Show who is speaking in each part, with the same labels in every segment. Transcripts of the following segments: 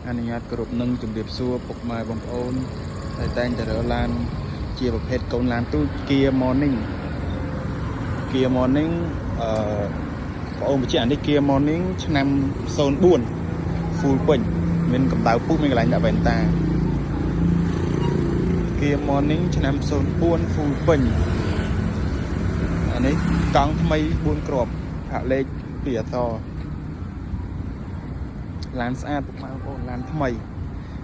Speaker 1: អនុញ្ញាតគ្រប់នឹងជំរាបសួរពុកម៉ែបងប្អូនតែតែងតែរើឡានជាប្រភេទកូនឡានទូច Kia Morning បងប្អូនបញ្ជាក់នេះ Kia Morning ឆ្នាំ04 full ពេញមានកម្ដៅពុះមានកន្លែងដាក់វ៉ែនតា Kia Morning ឆ្នាំ04 full ពេញអានេះកង់ថ្មី4គ្រាប់ហាក់លេខ2អក្សរឡានស្អាតពុកម៉ែបងប្អូនឡានថ្មី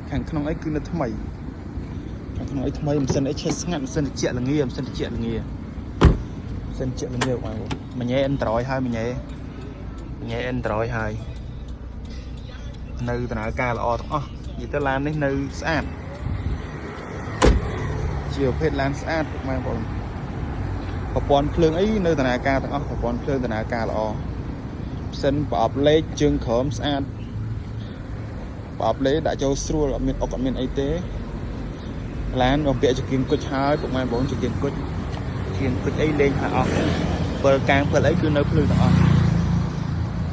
Speaker 1: ខាងក្នុងអីគឺនៅថ្មីខាងក្នុងអីថ្មីម៉ាស៊ីនអីឆេះស្ងាត់ម៉ាស៊ីនត្រជាក់ល្ងាម៉ាស៊ីនត្រជាក់ល្ងាបងមញ៉េ Android ហើយមញ៉េ Android ហើយនៅដំណើរការល្អទាំងអស់និយាយទៅឡាននេះនៅស្អាតជាប្រភេទឡានស្អាតពុកម៉ែបងប្អូនប្រព័ន្ធភ្លើងអីនៅដំណើរការទាំងអស់ប្រព័ន្ធភ្លើងដំណើរការល្អម៉ាស៊ីនប្រអប់លេខជើងក្រោមស្អាតប្រអប់លេខដាក់ចូលស្រួលអត់មានអុកអត់មានអីទេឡានបំពាក់ចង្កៀងគុជហើយពុកម៉ែបងប្អូនចង្កៀងគុជអីលេងហើយអស់ពិលកាំងពិលអីគឺនៅភ្លើងទាំងអស់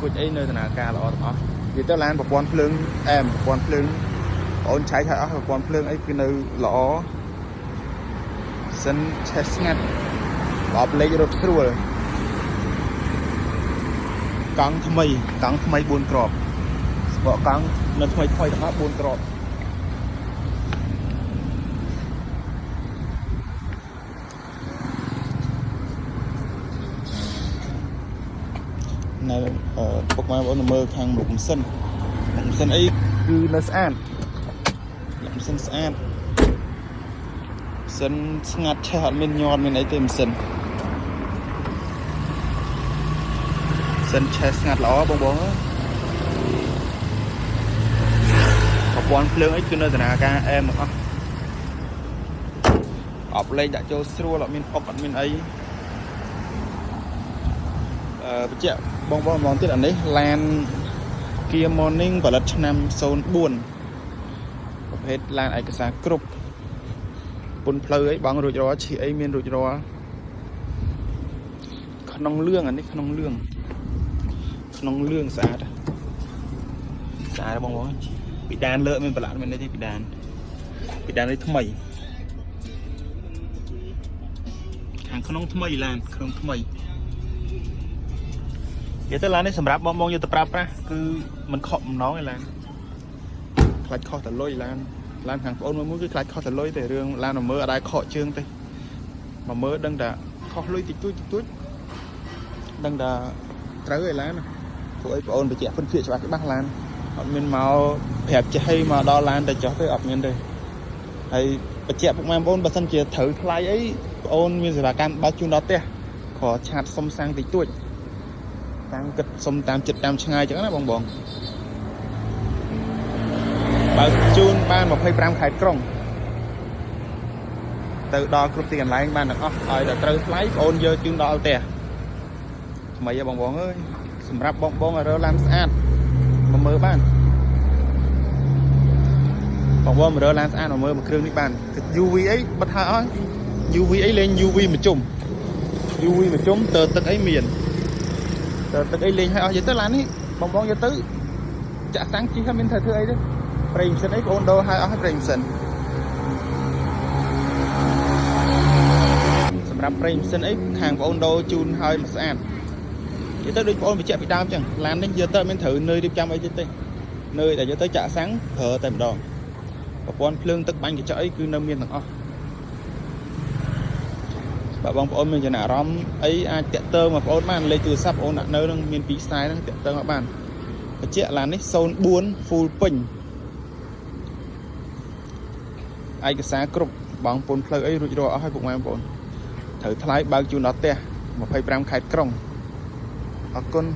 Speaker 1: គុជអីនៅដំណើរការល្អទាំងអស់និយាយទៅឡានប្រព័ន្ធភ្លើងប្រព័ន្ធភ្លើងបងអូនឆែកហើយអស់ប្រព័ន្ធភ្លើងអីគឺនៅល្អសិនឆេះស្ងាត់ប្រអប់លេខរត់ស្រួលកង់ថ្មី4គ្រាប់ស្បកកង់នៅថ្មីទាំងអស់4គ្រាប់នៅពុកម៉ែបងប្អូនមើលខាងមុខម៉ាស៊ីនអីគឺនៅស្អាតម៉ាស៊ីនស្អាតសិនស្ងាត់ឆេះអត់មានញ័រមានអីទេម៉ាស៊ីនឆេះស្ងាត់ល្អបងប្រព័ន្ធភ្លើងអីគឺនៅដំណើរការទាំងអស់អបលេខដាក់ចូលស្រួលអត់មានអុកអត់មានអីបញ្ជាក់បងទៀតអានេះឡាន Kia Morning ផលិតឆ្នាំ04ប្រភេទឡានឯកសារគ្រប់ពុនផ្លូវអីបងរួចរាល់ឈីអីមានរួចរាល់ក្នុងលឿងអានេះក្នុងលឿងស្អាតបងពីដានលើមានប្រឡាក់មានអីទេពីដាននេះថ្មីខាងក្នុងថ្មីឡានក្នុងថ្មីនិយាយទៅឡាននេះសម្រាប់បងយកទៅប្រើប្រាស់គឺมันខកបំណងឯឡានខ្លាចខុសតលុយឡានខាងប្អូនមួយគឺខ្លាចខុសតលុយតែរឿងឡានមកមើលអត់ដែរខកជើងទេមកមើលដឹងតែខុសលុយតិចតួចដឹងតែត្រូវឯឡានព្រោះអីប្អូនបញ្ជាក់phânភាគច្បាស់ឡានអត់មានមកប្រាប់ចេះឲ្យមកដល់ឡានតែចុះទៅអត់មានទេហើយបញ្ជាក់ពុកម៉ែបងប្អូនបើសិនជាត្រូវថ្លៃអីប្អូនមានសេវាកម្មបើកជូនដល់ផ្ទះខរឆាតសុំសាំងតិចតួចតាមគិតសុំតាមចិត្តតាមឆ្ងាយចឹងណាបងបើកជូនបាន25ខេត្តក្រុងទៅដល់គ្រប់ទីកន្លែងបានទាំងអស់ឲ្យតែត្រូវថ្លៃបងអូនយកជូនដល់ផ្ទះថ្មីហ៎បងអើយសម្រាប់បងឲ្យរើឡានស្អាតមកមើលបានបងមករើឡានស្អាតមកមើលមួយគ្រឿងនេះបាន UV អីបិទហើយអស់ UV អីលេង UV មួយជុំតើទឹកអីមានតើទឹកអីលេងឲ្យអស់យកទៅឡាននេះបងយកទៅចាក់សាំងជិះហើយមានធ្វើអីទេប្រេងម៉ាស៊ីនអីបងអូនដូរឲ្យអស់ប្រេងម៉ាស៊ីនសម្រាប់ប្រេងម៉ាស៊ីនអីខាងបងអូនដូរជូនឲ្យមកស្អាតនិយាយទៅដូចបងអូនបញ្ជាក់ពីដើមចឹងឡាននេះយកទៅមានត្រូវនៅរៀបចំអីទេនៅតែយកទៅចាក់សាំងប្រើតែម្ដងប្រព័ន្ធភ្លើងទឹកបាញ់កញ្ចក់អីគឺនៅមានទាំងអស់បើបងប្អូនមានចំណាប់អារម្មណ៍អីអាចតាក់ទងមកបងប្អូនបានលេខទូរស័ព្ទបងប្អូនដាក់នៅនឹងមាន2ខ្សែហ្នឹងតាក់ទងមកបានបញ្ជាក់ឡាននេះ04 full ពេញឯកសារគ្រប់បងពុនផ្លូវអីរួចរាល់អស់ហើយពុកម៉ែបងប្អូនត្រូវថ្លៃបើកជូនដល់ផ្ទះ25ខេត្តក្រុងអរគុណ